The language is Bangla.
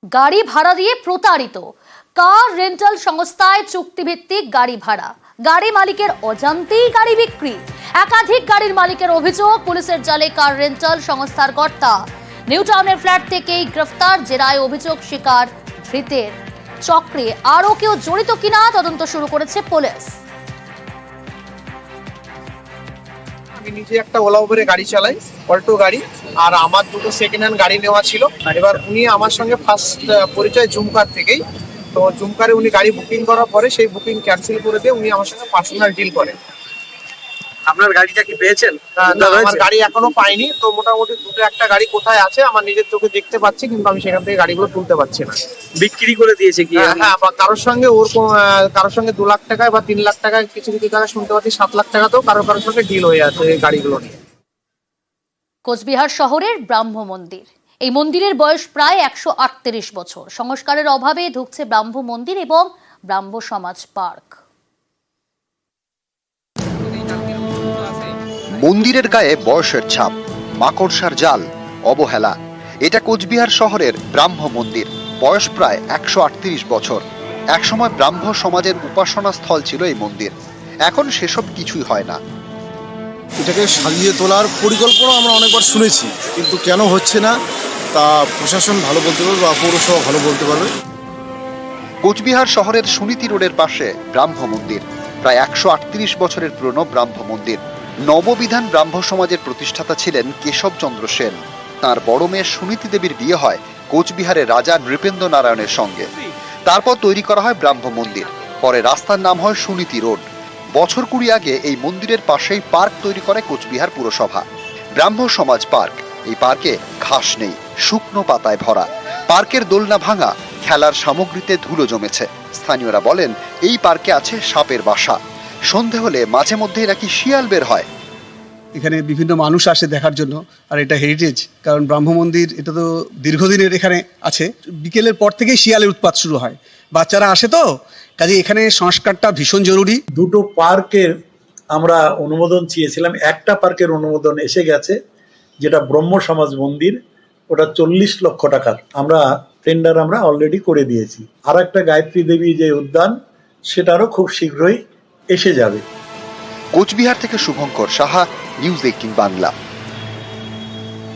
গাড়ি ভাড়া দিয়ে প্রতারিত। কার রেন্টাল সংস্থায় চুক্তিভিত্তিক গাড়ি ভাড়া, গাড়ি মালিকের অজান্তেই গাড়ি বিক্রি। একাধিক গাড়ির মালিকের অভিযোগ, পুলিশের জালে কার রেন্টাল সংস্থার কর্তা। নিউ টাউনের ফ্ল্যাট থেকেই গ্রেফতার, জেরায় অভিযোগ স্বীকার ধৃতের। চক্রে আরো কেউ জড়িত কিনা তদন্ত শুরু করেছে পুলিশ। আমি নিজে একটা ওলা উবেরে গাড়ি চালাই, অল্টো গাড়ি, আর আমার দুটো সেকেন্ড হ্যান্ড গাড়ি নেওয়া ছিল। এবার উনি আমার সঙ্গে ফার্স্ট পরিচয় জুমকার থেকেই। তো জুমকারে উনি গাড়ি বুকিং করার পরে সেই বুকিং ক্যান্সেল করে দিয়ে উনি আমার সঙ্গে পার্সোনাল ডিল করেন। আপনার গাড়িটা কি পেয়েছেন? না, আমার গাড়ি এখনো পাইনি। তো মোটামুটি দুটো একটা গাড়ি কোথায় আছে আমার নিজের চোখে দেখতে পাচ্ছি, কিন্তু আমি সেখান থেকে গাড়িগুলো তুলতে পারছি না। বিক্রি করে দিয়েছে কি? হ্যাঁ, বা কারোর সঙ্গে কারোর সঙ্গে 2 লাখ টাকায় বা 3 লাখ টাকায়, কিছু কিছু টাকা শুনতে পাচ্ছি 7 লাখ টাকাতেও কারোর সঙ্গে ডিল হয়ে আছে এই গাড়িগুলো নিয়ে। কোচবিহার শহরের ব্রাহ্ম মন্দির। এই মন্দিরের বয়স প্রায় 138 বছর। সংস্কারের অভাবে ধুঁকছে ব্রাহ্ম মন্দির এবং ব্রাহ্ম সমাজ পার্ক। মন্দিরের গায়ে বয়সের ছাপ, মাকড়সার জাল, অবহেলা। এটা কোচবিহার শহরের ব্রাহ্ম মন্দির। বয়স প্রায় 138 বছর। একসময় ব্রাহ্ম সমাজের উপাসনা স্থল ছিল এই মন্দির। এখন সেসব কিছুই হয় না। এটাকে সাজিয়ে তোলার পরিকল্পনা আমরা অনেকবার শুনেছি, কিন্তু কেন হচ্ছে না তা প্রশাসন ভালো বলতে পারবে বা পৌরসভা ভালো বলতে পারবে। কোচবিহার শহরের সুনীতি রোডের পাশে ব্রাহ্ম মন্দির। প্রায় 138 বছরের পুরনো ব্রাহ্ম মন্দির। নববিধান ব্রাহ্ম সমাজের প্রতিষ্ঠাতা ছিলেন কেশবচন্দ্র সেন। তার বড় মেয়ে সুনীতি দেবীর বিয়ে হয় কোচবিহারের রাজা নৃপেন্দ্র নারায়ণের সঙ্গে। তারপর তৈরি করা হয় ব্রাহ্ম মন্দির। পরে রাস্তার নাম হয় সুনীতি রোড। বছর 20 আগে এই মন্দিরের পাশেই পার্ক তৈরি করে কোচবিহার পুরসভা, ব্রাহ্ম সমাজ পার্ক। এই পার্কে ঘাস নেই, শুকনো পাতায় ভরা। পার্কের দোলনা ভাঙা, খেলার সামগ্রীতে ধুলো জমেছে। স্থানীয়রা বলেন এই পার্কে আছে সাপের বাসা। সন্ধে হলে মাঝে মধ্যেই নাকি শিয়াল বের হয়। এখানে বিভিন্ন মানুষ আসে দেখার জন্য, আর এটা হেরিটেজ, কারণ ব্রাহ্ম মন্দির এটা তো দীর্ঘদিনের এখানে আছে। বিকেলের পর থেকেই শিয়ালের উৎপাত শুরু হয়, বাচ্চারা আসে তো, কাজে এখানে সংস্কারটা ভীষণ জরুরি। দুটো পার্কের আমরা অনুমোদন চেয়েছিলাম, একটা পার্কের অনুমোদন এসে গেছে, যেটা ব্রহ্ম সমাজ মন্দির, ওটা 40 লক্ষ টাকার টেন্ডার আমরা অলরেডি করে দিয়েছি। আর একটা গায়ত্রী দেবী যে উদ্যান, সেটারও খুব শীঘ্রই এসে যাবে। কোচবিহার থেকে শুভঙ্কর সাহা, নিউজ 18 বাংলা।